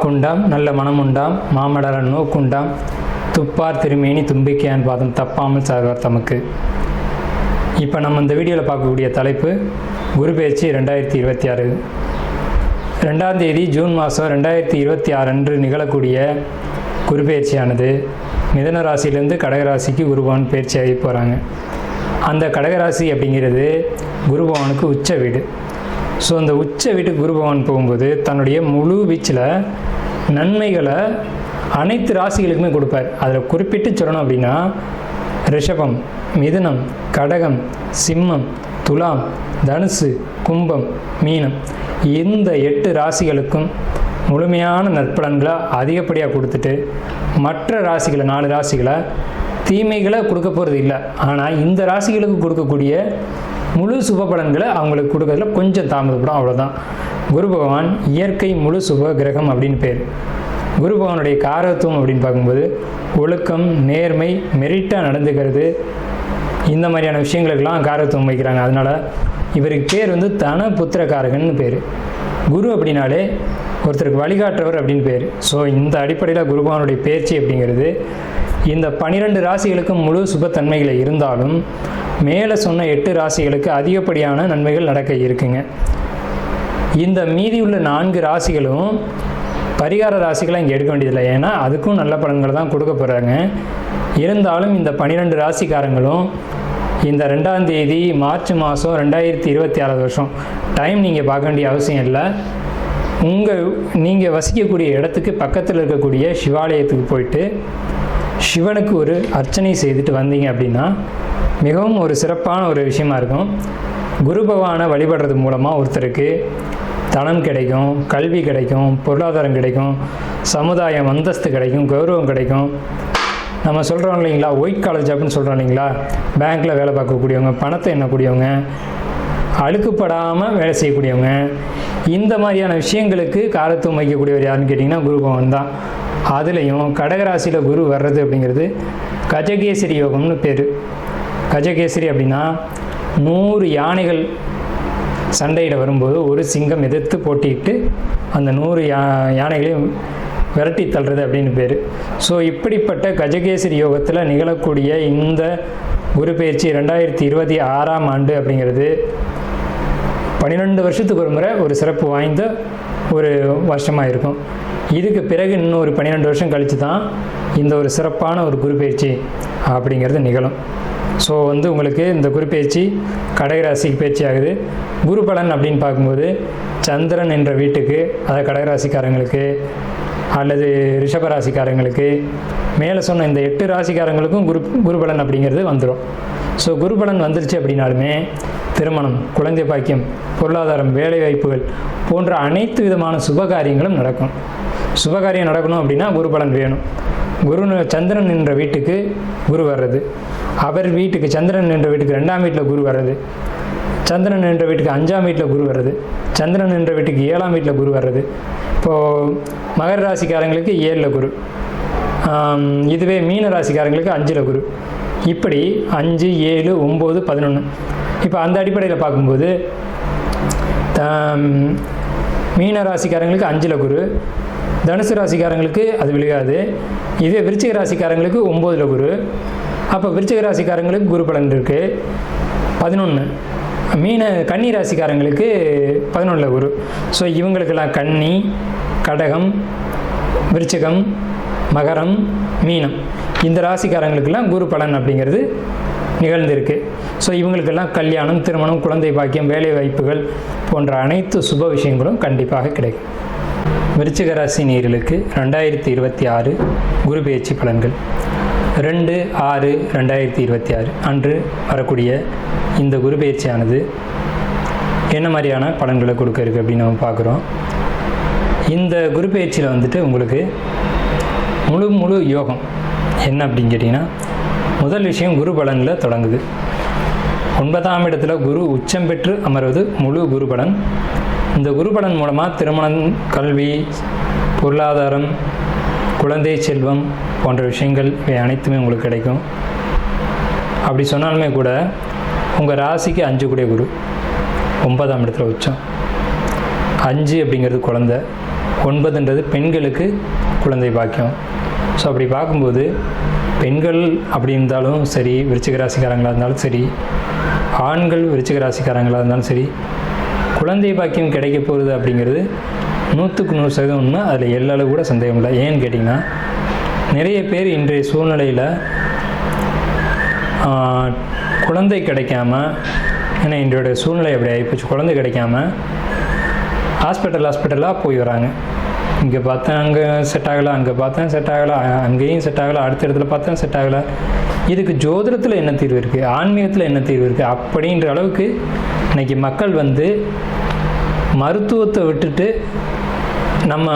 வாக்குண்டாம் நல்ல மனமுண்டாம் மாமலர நோக்குண்டாம் துப்பார் திருமேனி தும்பிக்கையான் பாதம் தப்பாமல் சார்வார் தமக்கு. இப்போ நம்ம இந்த வீடியோவில் பார்க்கக்கூடிய தலைப்பு குரு பெயர்ச்சி 2026. 2ஆம் தேதி ஜூன் மாதம் 2026 அன்று நிகழக்கூடிய குரு பெயர்ச்சியானது மிதுன ராசியிலேருந்து கடகராசிக்கு குருபவன் பெயர்ச்சியாகி போகிறாங்க. அந்த கடகராசி அப்படிங்கிறது குருபவனுக்கு உச்ச வீடு. ஸோ அந்த உச்ச வீட்டுக்கு குருபவன் போகும்போது தன்னுடைய முழு வீச்சில் நன்மைகளை அனைத்து ராசிகளுக்குமே கொடுப்பார். அதில் குறிப்பிட்டு சொல்லணும் அப்படின்னா ரிஷபம், மிதுனம், கடகம், சிம்மம், துலாம், தனுசு, கும்பம், மீனம் இந்த 8 ராசிகளுக்கும் முழுமையான நற்பலன்களை அதிகப்படியாக கொடுத்துட்டு மற்ற ராசிகளை 4 ராசிகளை தீமைகளை கொடுக்க போகிறது இல்லை. ஆனால் இந்த ராசிகளுக்கு கொடுக்கக்கூடிய முழு சுப பலன்களை அவங்களுக்கு கொடுக்கறதுல கொஞ்சம் தாமதப்படும், அவ்வளோதான். குரு பகவான் இயற்கை முழு சுப கிரகம் அப்படின்னு பேர். குரு பகவானுடைய காரகத்துவம் அப்படின்னு பார்க்கும்போது ஒழுக்கம், நேர்மை, மெரிட்டாக நடந்துக்கிறது, இந்த மாதிரியான விஷயங்களுக்கெல்லாம் காரகத்துவம் வைக்கிறாங்க. அதனால் இவருக்கு பேர் தன புத்திரகாரகன்னு பேர். குரு அப்படின்னாலே ஒருத்தருக்கு வழிகாட்டுறவர் அப்படின்னு பேர். ஸோ இந்த அடிப்படையில் குரு பகவானுடைய பேச்சு அப்படிங்கிறது இந்த 12 ராசிகளுக்கும் முழு சுபத்தன்மைகளை இருந்தாலும் மேலே சொன்ன 8 ராசிகளுக்கு அதிகப்படியான நன்மைகள் நடக்க இருக்குங்க. இந்த மீதி உள்ள 4 ராசிகளும் பரிகார ராசிகளை இங்கே எடுக்க வேண்டியதில்லை, ஏன்னா அதுக்கும் நல்ல பலன்களை தான் கொடுக்க போகிறாங்க. இருந்தாலும் இந்த 12 ராசிக்காரங்களும் இந்த 2ஆம் தேதி மார்ச் மாதம் 2026 வருஷம் டைம் நீங்கள் பார்க்க வேண்டிய அவசியம் இல்லை. நீங்கள் வசிக்கக்கூடிய இடத்துக்கு பக்கத்தில் இருக்கக்கூடிய சிவாலயத்துக்கு போயிட்டு சிவனுக்கு ஒரு அர்ச்சனை செய்துட்டு வந்தீங்க அப்படின்னா மிகவும் ஒரு சிறப்பான ஒரு விஷயமா இருக்கும். குரு பகவானை வழிபடுறது மூலமாக ஒருத்தருக்கு தனம் கிடைக்கும், கல்வி கிடைக்கும், பொருளாதாரம் கிடைக்கும், சமுதாயம் அந்தஸ்து கிடைக்கும், கௌரவம் கிடைக்கும். நம்ம சொல்கிறோம் இல்லைங்களா, ஒயிட் காலர் ஜாப்னு சொல்கிறோம் இல்லைங்களா, பேங்க்கில் வேலை பார்க்கக்கூடியவங்க, பணத்தை எண்ணக்கூடியவங்க, அழுக்குப்படாமல் வேலை செய்யக்கூடியவங்க, இந்த மாதிரியான விஷயங்களுக்கு காரத்துவம் வைக்கக்கூடியவர் யாருன்னு கேட்டிங்கன்னா குரு பகவான் தான். அதுலேயும் கடகராசியில் குரு வர்றது அப்படிங்கிறது கஜகேசரி யோகம்னு பேர். கஜகேசரி அப்படின்னா 100 யானைகள் சண்டையிட வரும்போது ஒரு சிங்கம் எதிர்த்து போட்டிட்டு அந்த 100 யானைகளையும் விரட்டி தள்ளுறது அப்படின்னு பேர். ஸோ இப்படிப்பட்ட கஜகேசரி யோகத்தில் நிகழக்கூடிய இந்த குரு பெயர்ச்சி 2026ஆம் ஆண்டு அப்படிங்கிறது 12 வருஷத்துக்கு ஒரு முறை ஒரு சிறப்பு வாய்ந்த ஒரு வருஷமாக இருக்கும். இதுக்கு பிறகு இன்னும் ஒரு 12 வருஷம் கழித்து தான் இந்த ஒரு சிறப்பான ஒரு குரு பெயர்ச்சி அப்படிங்கிறது நிகழும். ஸோ உங்களுக்கு இந்த குரு பெயர்ச்சி கடகராசிக்கு பயிற்சி ஆகுது. குரு பலன் அப்படின்னு பார்க்கும்போது சந்திரன் என்ற வீட்டுக்கு, அதாவது கடகராசிக்காரங்களுக்கு அல்லது ரிஷபராசிக்காரங்களுக்கு மேலே சொன்ன இந்த 8 ராசிக்காரங்களுக்கும் குரு பலன் அப்படிங்கிறது வந்துடும். ஸோ குரு பலன் வந்துருச்சு அப்படின்னாலுமே திருமணம், குழந்தை பாக்கியம், பொருளாதாரம், வேலை வாய்ப்புகள் போன்ற அனைத்து விதமான சுபகாரியங்களும் நடக்கும். சுபகாரியம் நடக்கணும் அப்படின்னா குரு பலன் வேணும். சந்திரன் என்ற வீட்டுக்கு குரு வர்றது, அவர் வீட்டுக்கு சந்திரன் என்ற வீட்டுக்கு 2ஆம் வீட்டில் குரு வர்றது, சந்திரன் என்ற வீட்டுக்கு 5ஆம் வீட்டில் குரு வர்றது, சந்திரன் என்ற வீட்டுக்கு 7ஆம் வீட்டில் குரு வர்றது. இப்போது மகர ராசிக்காரங்களுக்கு 7ல் குரு, இதுவே மீன ராசிக்காரங்களுக்கு 5ல் குரு, இப்படி 5, 7, 9, 11. இப்போ அந்த அடிப்படையில் பார்க்கும்போது மீன ராசிக்காரங்களுக்கு 5ல் குரு, தனுசு ராசிக்காரங்களுக்கு அது விழுகாது. இதே விருச்சிக ராசிக்காரங்களுக்கு 9ல் குரு. அப்போ விருச்சிக ராசிக்காரங்களுக்கு குரு பலன் இருக்குது 11. கன்னி ராசிக்காரங்களுக்கு 11ல் குரு. ஸோ இவங்களுக்கெல்லாம் கன்னி, கடகம், விருச்சிகம், மகரம், மீனம் இந்த ராசிக்காரங்களுக்கெல்லாம் குரு பலன் அப்படிங்கிறது நிகழ்ந்திருக்கு. ஸோ இவங்களுக்கெல்லாம் கல்யாணம், திருமணம், குழந்தை பாக்கியம், வேலை வாய்ப்புகள் போன்ற அனைத்து சுப விஷயங்களும் கண்டிப்பாக கிடைக்கும். விருச்சிக ராசி நேயர்களுக்கு 2026 குரு பெயர்ச்சி பலன்கள் 2/6/2026 அன்று வரக்கூடிய இந்த குரு பெயர்ச்சியானது என்ன மாதிரியான பலன்களை கொடுக்க இருக்குது அப்படின்னு நம்ம பார்க்குறோம். இந்த குரு பெயர்ச்சியில் உங்களுக்கு முழு யோகம் என்ன அப்படின்னு கேட்டிங்கன்னா, முதல் விஷயம் குரு பலனில் தொடங்குது. 9ஆம் இடத்துல குரு உச்சம் பெற்று அமர்வது முழு குரு பலன். இந்த குரு பலன் மூலமாக திருமணம், கல்வி, பொருளாதாரம், குழந்தை செல்வம் போன்ற விஷயங்கள் இவை அனைத்துமே உங்களுக்கு கிடைக்கும். அப்படி சொன்னாலுமே கூட உங்கள் ராசிக்கு 5 கூடிய குரு 9ஆம் இடத்துல உச்சம். 5 அப்படிங்கிறது குழந்தை, 9ன்றது பெண்களுக்கு குழந்தை பாக்கியம். ஸோ அப்படி பார்க்கும்போது பெண்கள் அப்படி இருந்தாலும் சரி, விருச்சிக ராசிக்காரங்களாக இருந்தாலும் சரி, ஆண்கள் விருச்சிக ராசிக்காரங்களாக இருந்தாலும் சரி, குழந்தை பாக்கியம் கிடைக்க போகிறது அப்படிங்கிறது 100க்கு 100% உண்மை. அதில் எல்லாரும் கூட சந்தேகம் இல்லை. ஏன்னு கேட்டிங்கன்னா, நிறைய பேர் இன்றைய சூழ்நிலையில் குழந்தை கிடைக்காம, ஏன்னா இன்றைய சூழ்நிலை அப்படி ஆகிப்போச்சு, குழந்தை கிடைக்காம ஹாஸ்பிட்டலாக போய் வராங்க. இங்கே பார்த்தேன் அங்கே செட் ஆகலை, அங்கே பார்த்தேன் செட் ஆகலை, அங்கேயும் செட் ஆகலை, அடுத்த இடத்துல பார்த்தேன் செட் ஆகலை. இதுக்கு ஜோதிடத்தில் என்ன தீர்வு இருக்குது, ஆன்மீகத்தில் என்ன தீர்வு இருக்குது அப்படின்ற அளவுக்கு இன்றைக்கி மக்கள் மருத்துவத்தை விட்டுட்டு நம்ம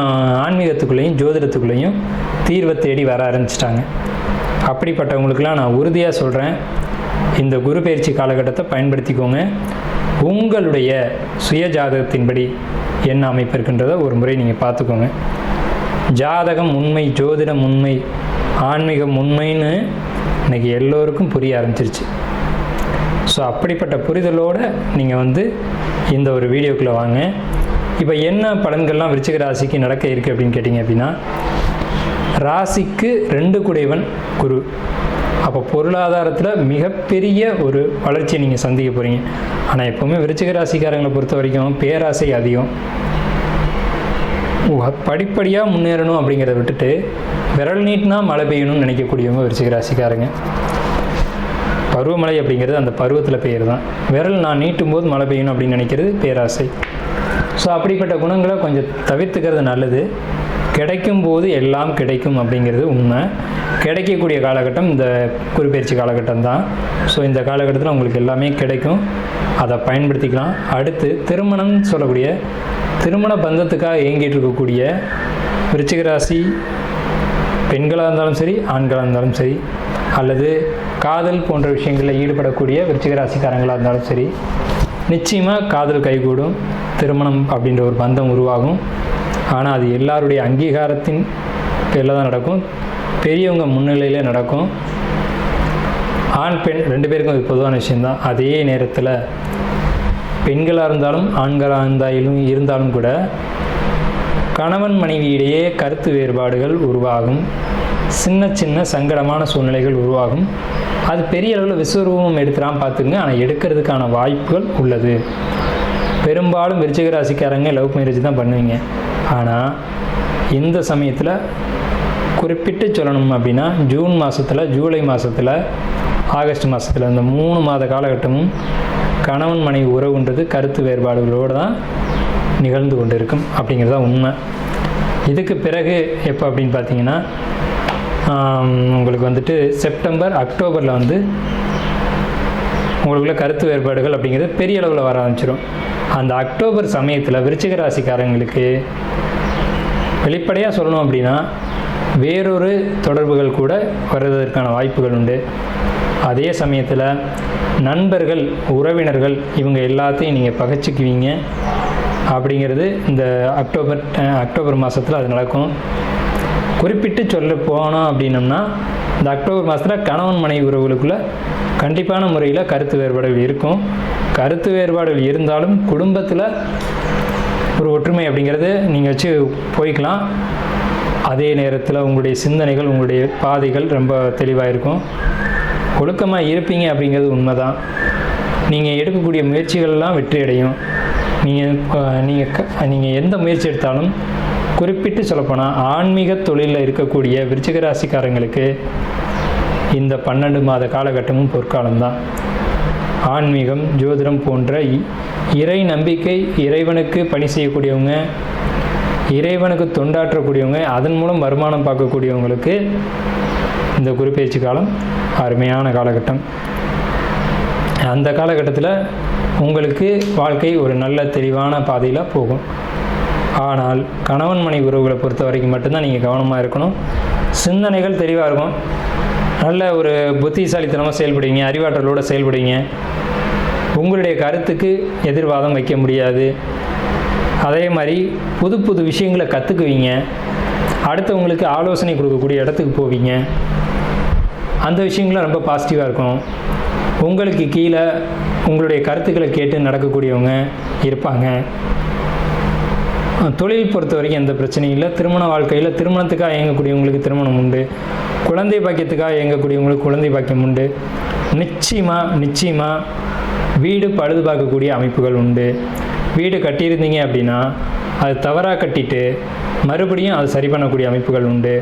ஆன்மீகத்துக்குள்ளேயும் ஜோதிடத்துக்குள்ளேயும் தீர்வை தேடி வர ஆரம்பிச்சிட்டாங்க. அப்படிப்பட்டவங்களுக்கெல்லாம் நான் உறுதியாக சொல்கிறேன், இந்த குரு பயிற்சி காலகட்டத்தை பயன்படுத்திக்கோங்க. உங்களுடைய சுய ஜாதகத்தின்படி என்ன அமைப்பு இருக்கின்றதை ஒரு முறை நீங்கள் பார்த்துக்கோங்க. ஜாதகம் உண்மை, ஜோதிடம் உண்மை, ஆன்மீகம் உண்மைன்னு இன்றைக்கி எல்லோருக்கும் புரிய ஆரம்பிச்சிருச்சு. ஸோ அப்படிப்பட்ட புரிதலோடு நீங்கள் இந்த ஒரு வீடியோக்குள்ளே வாங்க. இப்போ என்ன பலன்கள்லாம் விருச்சிக ராசிக்கு நடக்க இருக்குது அப்படின்னு கேட்டிங்க அப்படின்னா, ராசிக்கு 2 குடைவன் குரு. அப்போ பொருளாதாரத்தில் மிகப்பெரிய ஒரு வளர்ச்சியை நீங்கள் சந்திக்க போகிறீங்க. ஆனால் எப்போவுமே விருச்சிக ராசிக்காரங்களை பொறுத்த வரைக்கும் பேராசை அதிகம். படிப்படியாக முன்னேறணும் அப்படிங்கிறத விட்டுட்டு விரல் நீட்டினா மழை பெய்யணும்னு நினைக்கக்கூடியவங்க விருச்சிக ராசிக்காரங்க. பருவமழை அப்படிங்கிறது அந்த பருவத்தில் பெய்யறது தான். விரல் நான் நீட்டும் போது மழை பெய்யணும் அப்படின்னு நினைக்கிறது பேராசை. ஸோ அப்படிப்பட்ட குணங்களை கொஞ்சம் தவிர்த்துக்கிறது நல்லது. கிடைக்கும் போது எல்லாம் கிடைக்கும் அப்படிங்கிறது உண்மை. கிடைக்கக்கூடிய காலகட்டம் இந்த குருப்பெயர்ச்சி காலகட்டம் தான். ஸோ இந்த காலகட்டத்தில் உங்களுக்கு எல்லாமே கிடைக்கும், அதை பயன்படுத்திக்கலாம். அடுத்து திருமணம் சொல்லக்கூடிய திருமண பந்தத்துக்காக இயங்கிட்டு இருக்கக்கூடிய விருச்சிக ராசி பெண்களாக இருந்தாலும் சரி, ஆண்களாக இருந்தாலும் சரி, அல்லது காதல் போன்ற விஷயங்களில் ஈடுபடக்கூடிய விருச்சிக ராசிக்காரங்களாக இருந்தாலும் சரி, நிச்சயமாக காதல் கைகூடும், திருமணம் அப்படின்ற ஒரு பந்தம் உருவாகும். ஆனால் அது எல்லாருடைய அங்கீகாரத்தின் பேரில் தான் நடக்கும், பெரியவங்க முன்னிலையிலே நடக்கும். ஆண் பெண் 2 பேருக்கும் அது பொதுவான விஷயந்தான். அதே நேரத்தில் பெண்களாக இருந்தாலும் ஆண்களாக இருந்தாலும் கூட கணவன் மனைவியிடையே கருத்து வேறுபாடுகள் உருவாகும், சின்ன சின்ன சங்கடமான சூழ்நிலைகள் உருவாகும். அது பெரிய அளவில் விஸ்வரூபம் எடுத்துலாம் பார்த்துங்க, ஆனால் எடுக்கிறதுக்கான வாய்ப்புகள் உள்ளது. பெரும்பாலும் விருச்சிக ராசிக்காரங்க லவ் மேரேஜ் தான் பண்ணுவீங்க. ஆனால் இந்த சமயத்தில் குறிப்பிட்டு சொல்லணும் அப்படின்னா, ஜூன் மாதத்தில், ஜூலை மாதத்தில், ஆகஸ்ட் மாதத்தில், இந்த 3 மாத காலகட்டமும் கணவன் மனைவி உறவுன்றது கருத்து வேறுபாடுகளோடு தான் நிகழ்ந்து கொண்டு இருக்கும் அப்படிங்கிறது தான் உண்மை. இதுக்கு பிறகு எப்போ அப்படின்னு பார்த்தீங்கன்னா, உங்களுக்கு செப்டம்பர் அக்டோபரில் உங்களுக்குள்ள கருத்து வேறுபாடுகள் அப்படிங்கிறது பெரிய அளவில் வர ஆரம்பிச்சிடும். அந்த அக்டோபர் சமயத்தில் விருச்சிக ராசிக்காரங்களுக்கு வெளிப்படையாக சொல்லணும் அப்படின்னா வேறொரு தொடர்புகள் கூட வருவதற்கான வாய்ப்புகள் உண்டு. அதே சமயத்தில் நண்பர்கள், உறவினர்கள் இவங்க எல்லாத்தையும் நீங்கள் பகைச்சிக்குவீங்க அப்படிங்கிறது இந்த அக்டோபர் மாதத்தில் அது நடக்கும். குறிப்பிட்டு சொல்ல போனோம் அப்படின்னம்னா, இந்த அக்டோபர் மாதத்தில் கணவன் மனைவி உறவுகளுக்குள்ள கண்டிப்பான முறையில் கருத்து வேறுபாடுகள் இருக்கும். கருத்து வேறுபாடுகள் இருந்தாலும் குடும்பத்தில் ஒரு ஒற்றுமை அப்படிங்கிறது நீங்கள் வச்சு போய்க்கலாம். அதே நேரத்தில் உங்களுடைய சிந்தனைகள், உங்களுடைய பாதைகள் ரொம்ப தெளிவாக இருக்கும். ஒழுக்கமாக இருப்பீங்க அப்படிங்கிறது உண்மை தான். நீங்கள் எடுக்கக்கூடிய முயற்சிகள்லாம் வெற்றி அடையும். நீங்கள் எந்த முயற்சி எடுத்தாலும், குறிப்பிட்டு சொல்லப்போனால் ஆன்மீக தொழிலில் இருக்கக்கூடிய விருச்சிக ராசிக்காரங்களுக்கு இந்த 12 மாத காலகட்டமும் பொற்காலம்தான். ஆன்மீகம், ஜோதிடம் போன்ற இறை நம்பிக்கை, இறைவனுக்கு பணி செய்யக்கூடியவங்க, இறைவனுக்கு தொண்டாற்றக்கூடியவங்க, அதன் மூலம் வருமானம் பார்க்கக்கூடியவங்களுக்கு இந்த குருப்பெயர்ச்சி காலம் அருமையான காலகட்டம். அந்த காலகட்டத்தில் உங்களுக்கு வாழ்க்கை ஒரு நல்ல தெளிவான பாதையில் போகும். ஆனால் கணவன் மனைவி உறவுகளை பொறுத்த வரைக்கும் மட்டும்தான் நீங்கள் கவனமாக இருக்கணும். சிந்தனைகள் தெளிவாக இருக்கும், நல்ல ஒரு புத்திசாலித்தனமாக செயல்படுவீங்க, அறிவாற்றலோடு செயல்படுவீங்க. உங்களுடைய கருத்துக்கு எதிர்வாதம் வைக்க முடியாது. அதே மாதிரி புது புது விஷயங்களை கற்றுக்குவீங்க. அடுத்தவங்களுக்கு ஆலோசனை கொடுக்கக்கூடிய இடத்துக்கு போவீங்க. அந்த விஷயங்களும் ரொம்ப பாசிட்டிவாக இருக்கும். உங்களுக்கு கீழே உங்களுடைய கருத்துக்களை கேட்டு நடக்கக்கூடியவங்க இருப்பாங்க. தொழில் பொறுத்த வரைக்கும் எந்த பிரச்சனையும் இல்லை. திருமண வாழ்க்கையில் திருமணத்துக்காக இயங்கக்கூடியவங்களுக்கு திருமணம் உண்டு. குழந்தை பாக்கியத்துக்காக இயங்கக்கூடியவங்களுக்கு குழந்தை பாக்கியம் உண்டு. நிச்சயமாக வீடு பழுது பார்க்கக்கூடிய அமைப்புகள் உண்டு. வீடு கட்டியிருந்தீங்க அப்படின்னா அது தவறாக கட்டிட்டு மறுபடியும் அது சரி பண்ணக்கூடிய அமைப்புகள் உண்டு.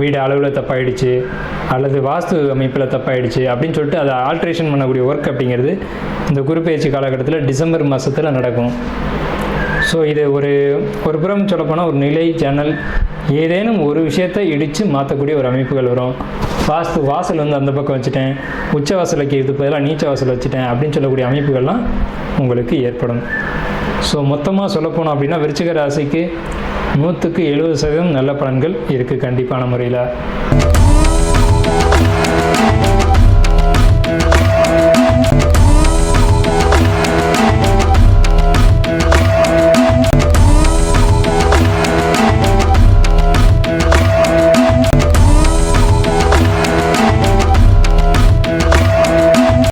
வீடு அளவில் தப்பாயிடுச்சு அல்லது வாஸ்து அமைப்பில் தப்பாயிடுச்சு அப்படின்னு சொல்லிட்டு அதை ஆல்ட்ரேஷன் பண்ணக்கூடிய ஒர்க் அப்படிங்கிறது இந்த குரு பெயர்ச்சி காலகட்டத்தில் டிசம்பர் மாதத்தில் நடக்கும். ஸோ இது ஒரு புறம் சொல்லப்போனால் ஒரு நிலை ஜன்னல் ஏதேனும் ஒரு விஷயத்தை இடித்து மாற்றக்கூடிய ஒரு அமைப்புகள் வரும். வாசல் வந்து அந்த பக்கம் வச்சுட்டேன், உச்ச வாசல் வைக்கிறதுக்கு பதிலாக நீச்ச வாசல் வச்சுட்டேன் அப்படின்னு சொல்லக்கூடிய அமைப்புகள்லாம் உங்களுக்கு ஏற்படும். ஸோ மொத்தமாக சொல்லப்போனோம் அப்படின்னா விருச்சிக ராசிக்கு 100% நல்ல பலன்கள் இருக்குது கண்டிப்பான முறையில்.